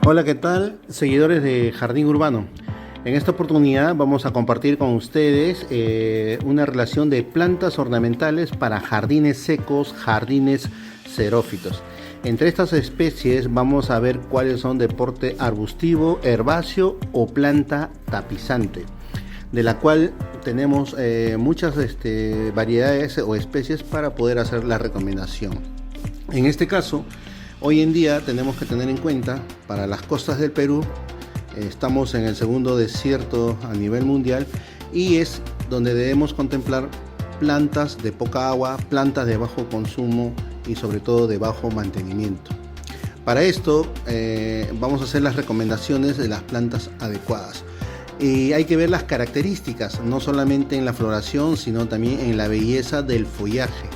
Hola, ¿qué tal? Seguidores de Jardín Urbano. En esta oportunidad vamos a compartir con ustedes una relación de plantas ornamentales para jardines secos, jardines xerófitos. Entre estas especies vamos a ver cuáles son de porte arbustivo, herbáceo o planta tapizante, de la cual tenemos muchas variedades o especies para poder hacer la recomendación. En este caso, hoy en día tenemos que tener en cuenta, para las costas del Perú, estamos en el segundo desierto a nivel mundial y es donde debemos contemplar plantas de poca agua, plantas de bajo consumo y sobre todo de bajo mantenimiento. Para esto vamos a hacer las recomendaciones de las plantas adecuadas. Y hay que ver las características, no solamente en la floración, sino también en la belleza del follaje.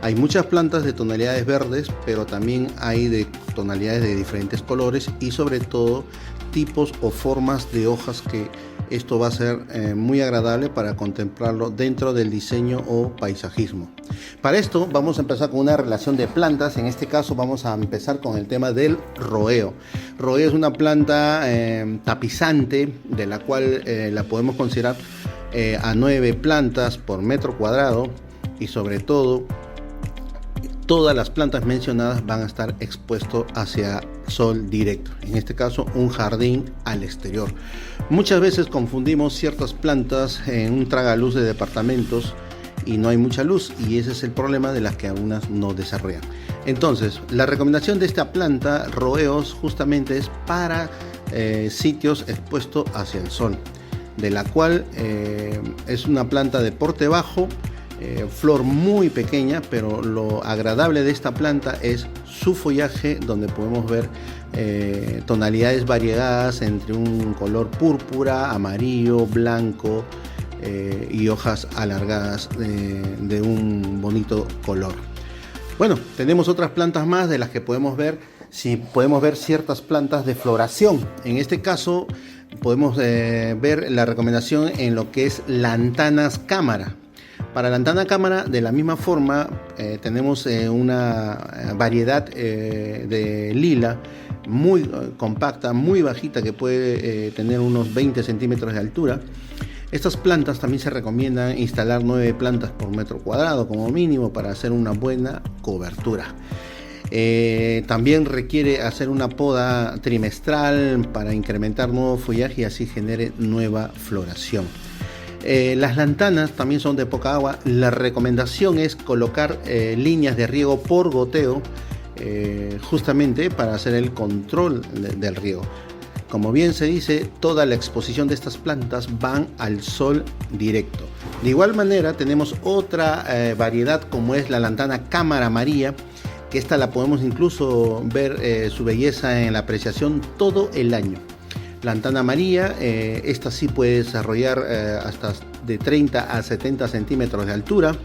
Hay muchas plantas de tonalidades verdes, pero también hay de tonalidades de diferentes colores y sobre todo tipos o formas de hojas, que esto va a ser muy agradable para contemplarlo dentro del diseño o paisajismo. Para esto vamos a empezar con una relación de plantas. En este caso vamos a empezar con el tema del roeo. Roeo es una planta tapizante, de la cual la podemos considerar a 9 plantas por metro cuadrado, y sobre todo todas las plantas mencionadas van a estar expuestos hacia sol directo, en este caso un jardín al exterior. Muchas veces confundimos ciertas plantas en un tragaluz de departamentos y no hay mucha luz, y ese es el problema de las que algunas no desarrollan. Entonces, la recomendación de esta planta roeos justamente es para sitios expuestos hacia el sol, de la cual es una planta de porte bajo, flor muy pequeña, pero lo agradable de esta planta es su follaje, donde podemos ver tonalidades variegadas entre un color púrpura, amarillo, blanco, y hojas alargadas de un bonito color. Bueno, tenemos otras plantas más de las que podemos ver. Si podemos ver ciertas plantas de floración, en este caso podemos ver la recomendación en lo que es lantanas cámara. Para lantana cámara, de la misma forma, tenemos una variedad de lila muy compacta, muy bajita, que puede tener unos 20 centímetros de altura. Estas plantas también se recomienda instalar 9 plantas por metro cuadrado como mínimo para hacer una buena cobertura. También requiere hacer una poda trimestral para incrementar nuevo follaje y así genere nueva floración. Las lantanas también son de poca agua. La recomendación es colocar líneas de riego por goteo, justamente para hacer el control del riego. Como bien se dice, toda la exposición de estas plantas van al sol directo. De igual manera tenemos otra variedad, como es la lantana cámara amarilla, que esta la podemos incluso ver su belleza en la apreciación todo el año. Lantana amarilla, esta sí puede desarrollar hasta de 30 a 70 centímetros de altura,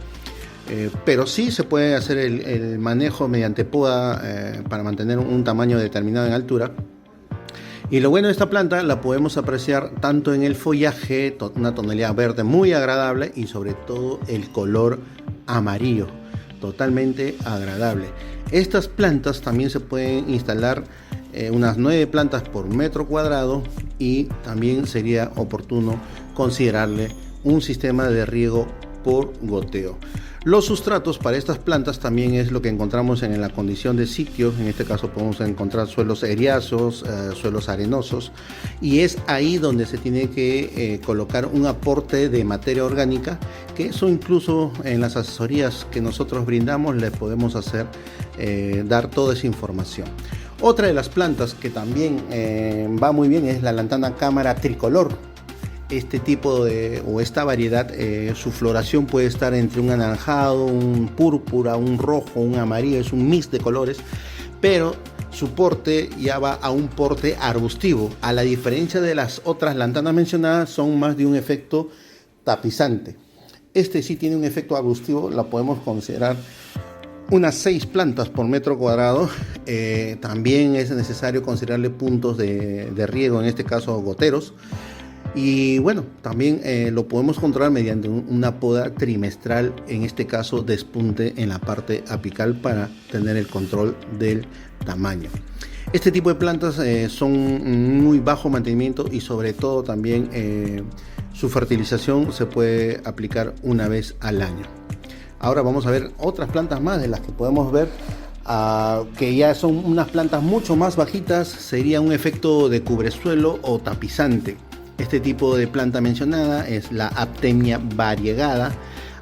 pero sí se puede hacer el manejo mediante poda para mantener un tamaño determinado en altura. Y lo bueno de esta planta, la podemos apreciar tanto en el follaje, una tonalidad verde muy agradable, y sobre todo el color amarillo, totalmente agradable. Estas plantas también se pueden instalar unas 9 plantas por metro cuadrado, y también sería oportuno considerarle un sistema de riego por goteo. Los sustratos para estas plantas también es lo que encontramos en la condición de sitio. En este caso podemos encontrar suelos eriazos, suelos arenosos, y es ahí donde se tiene que colocar un aporte de materia orgánica, que eso incluso en las asesorías que nosotros brindamos les podemos hacer dar toda esa información. Otra de las plantas que también va muy bien es la lantana cámara tricolor. Este tipo o esta variedad, su floración puede estar entre un anaranjado, un púrpura, un rojo, un amarillo, es un mix de colores, pero su porte ya va a un porte arbustivo. A la diferencia de las otras lantanas mencionadas, son más de un efecto tapizante. Este sí tiene un efecto arbustivo, la podemos considerar unas 6 plantas por metro cuadrado. También es necesario considerarle puntos de riego, en este caso goteros. Y bueno, también lo podemos controlar mediante una poda trimestral, en este caso despunte en la parte apical para tener el control del tamaño. Este tipo de plantas son muy bajo mantenimiento y sobre todo también su fertilización se puede aplicar una vez al año. Ahora vamos a ver otras plantas más de las que podemos ver que ya son unas plantas mucho más bajitas. Sería un efecto de cubresuelo o tapizante. Este tipo de planta mencionada es la Aptemia variegada,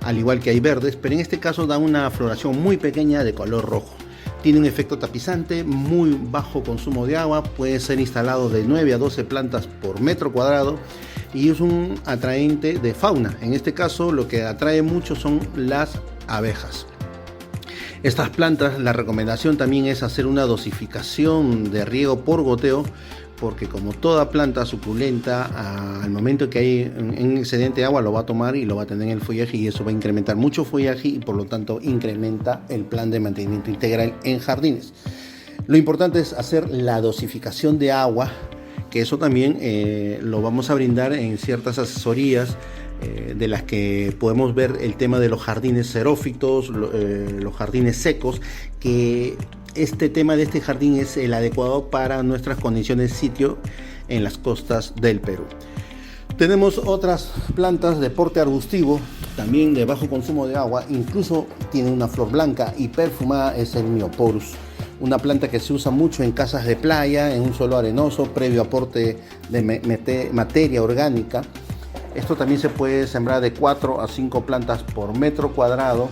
al igual que hay verdes, pero en este caso da una floración muy pequeña de color rojo. Tiene un efecto tapizante, muy bajo consumo de agua, puede ser instalado de 9 a 12 plantas por metro cuadrado y es un atraente de fauna. En este caso lo que atrae mucho son las abejas. Estas plantas, la recomendación también es hacer una dosificación de riego por goteo, porque como toda planta suculenta, al momento que hay un excedente de agua lo va a tomar y lo va a tener en el follaje, y eso va a incrementar mucho follaje y por lo tanto incrementa el plan de mantenimiento integral en jardines. Lo importante es hacer la dosificación de agua, que eso también lo vamos a brindar en ciertas asesorías de las que podemos ver el tema de los jardines xerófitos, los jardines secos, que este tema de este jardín es el adecuado para nuestras condiciones de sitio en las costas del Perú. Tenemos otras plantas de porte arbustivo, también de bajo consumo de agua, incluso tiene una flor blanca y perfumada, es el Myoporus. Una planta que se usa mucho en casas de playa, en un suelo arenoso, previo aporte de materia orgánica. Esto también se puede sembrar de 4 a 5 plantas por metro cuadrado.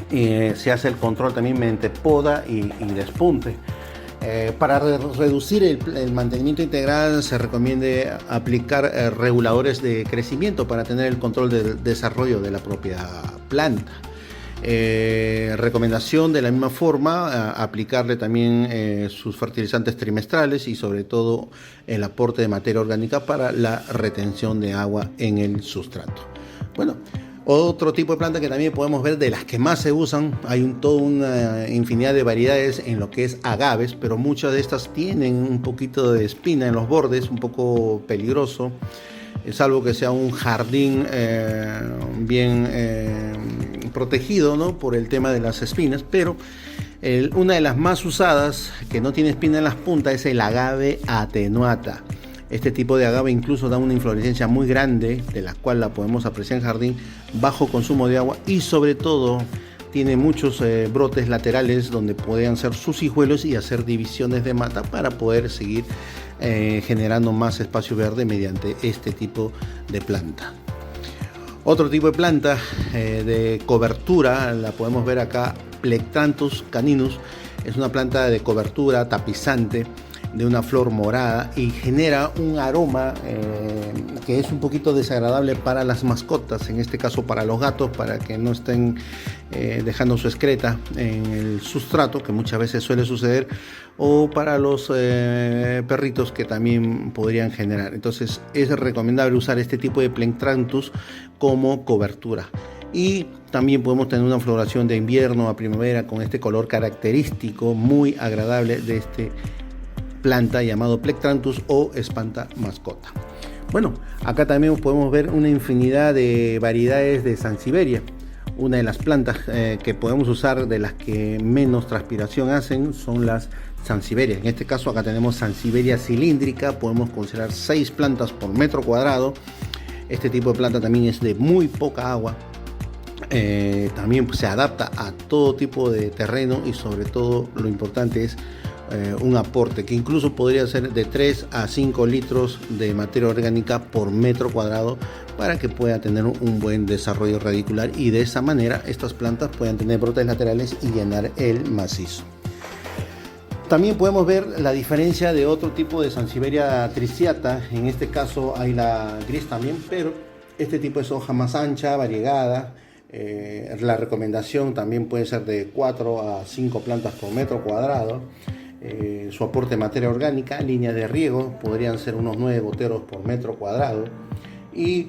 Se hace el control también mediante poda y despunte. Para reducir el mantenimiento integral se recomienda aplicar reguladores de crecimiento para tener el control del desarrollo de la propia planta. Recomendación de la misma forma, aplicarle también sus fertilizantes trimestrales y sobre todo el aporte de materia orgánica para la retención de agua en el sustrato. Bueno, otro tipo de planta que también podemos ver de las que más se usan, hay toda una infinidad de variedades en lo que es agaves, pero muchas de estas tienen un poquito de espina en los bordes, un poco peligroso, salvo que sea un jardín bien protegido, ¿no?, por el tema de las espinas. Pero una de las más usadas que no tiene espina en las puntas es el agave atenuata. Este tipo de agave incluso da una inflorescencia muy grande, de la cual la podemos apreciar en jardín, bajo consumo de agua y sobre todo tiene muchos brotes laterales donde podrían ser sus hijuelos y hacer divisiones de mata para poder seguir generando más espacio verde mediante este tipo de planta. Otro tipo de planta de cobertura la podemos ver acá, Plectranthus caninus. Es una planta de cobertura tapizante de una flor morada y genera un aroma que es un poquito desagradable para las mascotas, en este caso para los gatos, para que no estén dejando su excreta en el sustrato, que muchas veces suele suceder, o para los perritos, que también podrían generar. Entonces es recomendable usar este tipo de Plectranthus como cobertura. Y también podemos tener una floración de invierno a primavera con este color característico muy agradable de este planta llamado Plectranthus o espanta mascota. Bueno, acá también podemos ver una infinidad de variedades de Sansevieria. Una de las plantas que podemos usar, de las que menos transpiración hacen, son las Sansevieria. En este caso acá tenemos Sansevieria cilíndrica, podemos considerar 6 plantas por metro cuadrado. Este tipo de planta también es de muy poca agua. También se adapta a todo tipo de terreno y sobre todo lo importante es un aporte que incluso podría ser de 3 a 5 litros de materia orgánica por metro cuadrado para que pueda tener un buen desarrollo radicular y de esa manera estas plantas puedan tener brotes laterales y llenar el macizo. También podemos ver la diferencia de otro tipo de Sansevieria triciata. En este caso hay la gris también, pero este tipo es hoja más ancha, variegada. La recomendación también puede ser de 4 a 5 plantas por metro cuadrado. Su aporte de materia orgánica, línea de riego, podrían ser unos 9 goteros por metro cuadrado. Y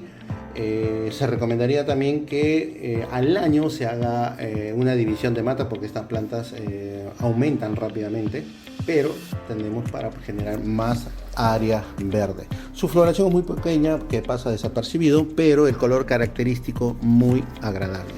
se recomendaría también que al año se haga una división de mata, porque estas plantas aumentan rápidamente, pero tenemos para generar más área verde. Su floración es muy pequeña, que pasa desapercibido, pero el color característico muy agradable.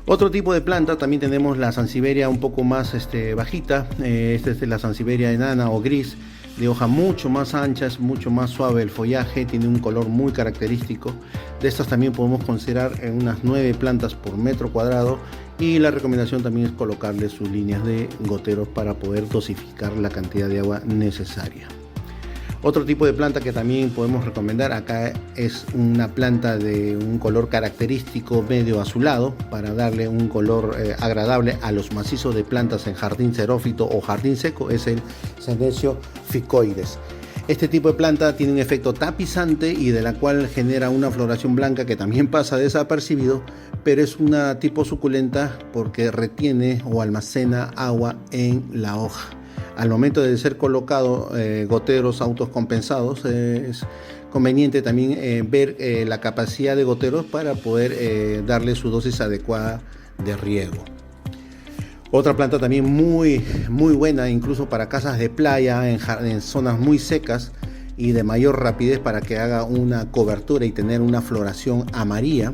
Otro tipo de planta, también tenemos la sansevieria un poco más bajita. Esta es la sansevieria enana o gris, de hoja mucho más ancha, es mucho más suave el follaje, tiene un color muy característico. De estas también podemos considerar unas 9 plantas por metro cuadrado, y la recomendación también es colocarle sus líneas de goteros para poder dosificar la cantidad de agua necesaria. Otro tipo de planta que también podemos recomendar acá es una planta de un color característico medio azulado, para darle un color agradable a los macizos de plantas en jardín xerófito o jardín seco. Es el Senecio ficoides. Este tipo de planta tiene un efecto tapizante y de la cual genera una floración blanca que también pasa desapercibido, pero es una tipo suculenta porque retiene o almacena agua en la hoja. Al momento de ser colocado goteros autocompensados, es conveniente también ver la capacidad de goteros para poder darle su dosis adecuada de riego. Otra planta también muy buena, incluso para casas de playa, en zonas muy secas y de mayor rapidez para que haga una cobertura y tener una floración amarilla,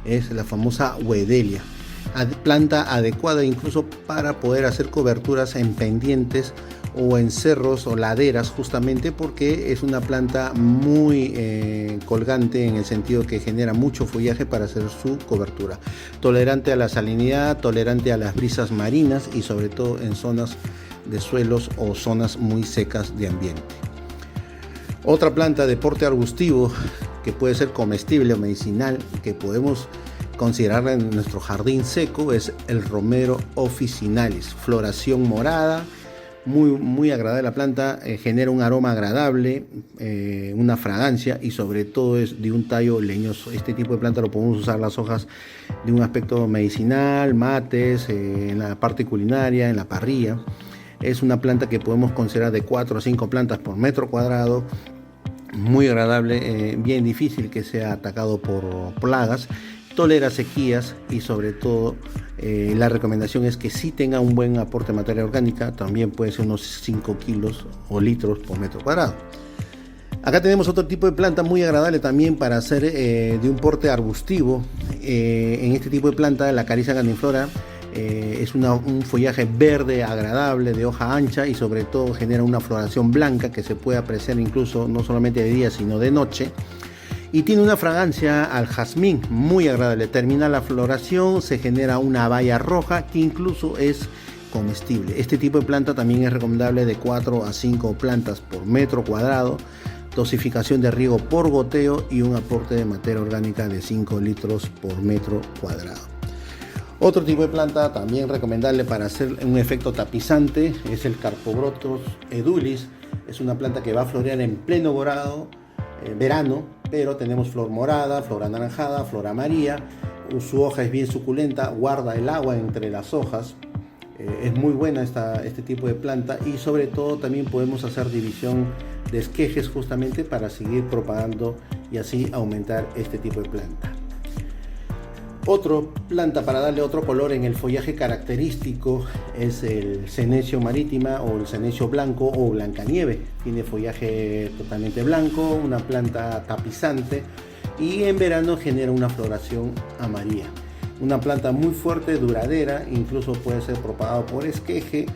es la famosa Wedelia. Planta adecuada incluso para poder hacer coberturas en pendientes o en cerros o laderas, justamente porque es una planta muy colgante, en el sentido que genera mucho follaje para hacer su cobertura. Tolerante a la salinidad, tolerante a las brisas marinas y sobre todo en zonas de suelos o zonas muy secas de ambiente. Otra planta de porte arbustivo que puede ser comestible o medicinal, que podemos considerarla en nuestro jardín seco, es el Romero officinalis. Floración morada, muy agradable la planta, genera un aroma agradable, una fragancia y sobre todo es de un tallo leñoso. Este tipo de planta lo podemos usar las hojas de un aspecto medicinal, mates, en la parte culinaria, en la parrilla. Es una planta que podemos considerar de 4 a 5 plantas por metro cuadrado. Muy agradable, bien difícil que sea atacado por plagas, tolera sequías y sobre todo la recomendación es que sí tenga un buen aporte de materia orgánica. También puede ser unos 5 kilos o litros por metro cuadrado. Acá tenemos otro tipo de planta muy agradable también para hacer de un porte arbustivo. En este tipo de planta, la Caricia grandiflora, es un follaje verde agradable, de hoja ancha y sobre todo genera una floración blanca que se puede apreciar incluso no solamente de día sino de noche, y tiene una fragancia al jazmín muy agradable. Termina la floración, se genera una baya roja que incluso es comestible. Este tipo de planta también es recomendable de 4 a 5 plantas por metro cuadrado, dosificación de riego por goteo y un aporte de materia orgánica de 5 litros por metro cuadrado. Otro tipo de planta también recomendable para hacer un efecto tapizante es el Carpobrotus edulis. Es una planta que va a florear en pleno verano, pero tenemos flor morada, flor anaranjada, flor amarilla. Su hoja es bien suculenta, guarda el agua entre las hojas. Es muy buena este tipo de planta y sobre todo también podemos hacer división de esquejes justamente para seguir propagando y así aumentar este tipo de planta. Otra planta para darle otro color en el follaje característico es el Senecio maritima o el Senecio blanco o blancanieve. Tiene follaje totalmente blanco, una planta tapizante y en verano genera una floración amarilla. Una planta muy fuerte, duradera, incluso puede ser propagado por esqueje.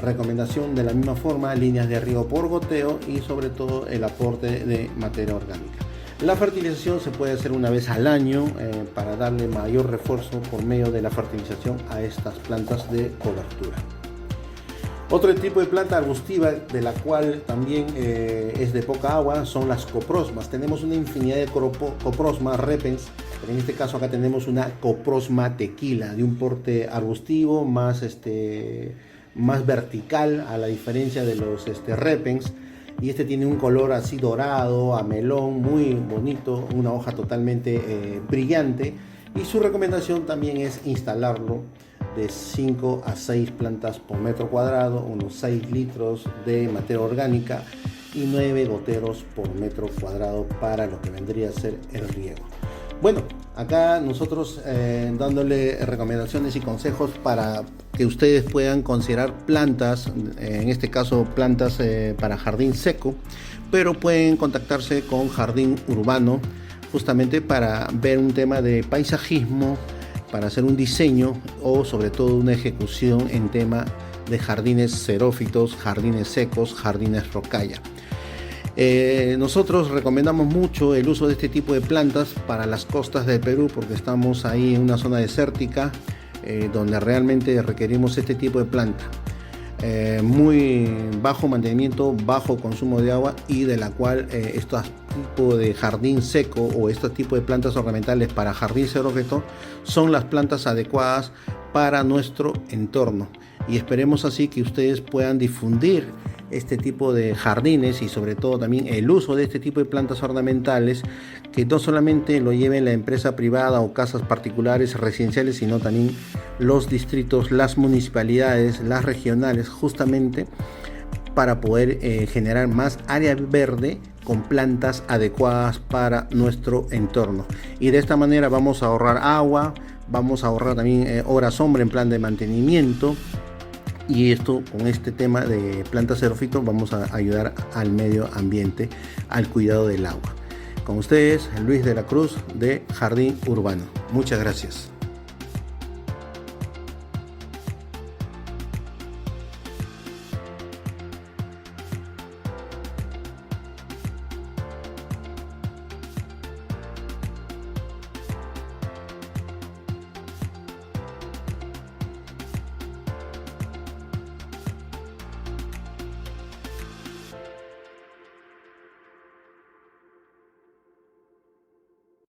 Recomendación de la misma forma, líneas de riego por goteo y sobre todo el aporte de materia orgánica. La fertilización se puede hacer una vez al año para darle mayor refuerzo por medio de la fertilización a estas plantas de cobertura. Otro tipo de planta arbustiva de la cual también es de poca agua son las coprosmas. Tenemos una infinidad de coprosmas repens, pero en este caso acá tenemos una coprosma tequila de un porte arbustivo más vertical, a la diferencia de los repens. Y este tiene un color así dorado, a melón, muy bonito, una hoja totalmente brillante. Y su recomendación también es instalarlo de 5 a 6 plantas por metro cuadrado, unos 6 litros de materia orgánica y 9 goteros por metro cuadrado para lo que vendría a ser el riego. Bueno, Acá nosotros dándole recomendaciones y consejos para que ustedes puedan considerar plantas, en este caso plantas para jardín seco, pero pueden contactarse con Jardín Urbano justamente para ver un tema de paisajismo, para hacer un diseño o sobre todo una ejecución en tema de jardines xerófitos, jardines secos, jardines rocalla. Nosotros recomendamos mucho el uso de este tipo de plantas para las costas del Perú porque estamos ahí en una zona desértica donde realmente requerimos este tipo de planta. Muy bajo mantenimiento, bajo consumo de agua y de la cual estos tipos de jardín seco o estos tipos de plantas ornamentales para jardín xerófito son las plantas adecuadas para nuestro entorno, y esperemos así que ustedes puedan difundir este tipo de jardines y sobre todo también el uso de este tipo de plantas ornamentales, que no solamente lo lleven la empresa privada o casas particulares residenciales, sino también los distritos, las municipalidades, las regionales, justamente para poder generar más área verde con plantas adecuadas para nuestro entorno, y de esta manera vamos a ahorrar agua, vamos a ahorrar también horas sombra en plan de mantenimiento. Y esto, con este tema de plantas xerófitos, vamos a ayudar al medio ambiente, al cuidado del agua. Con ustedes, Luis de la Cruz de Jardín Urbano. Muchas gracias.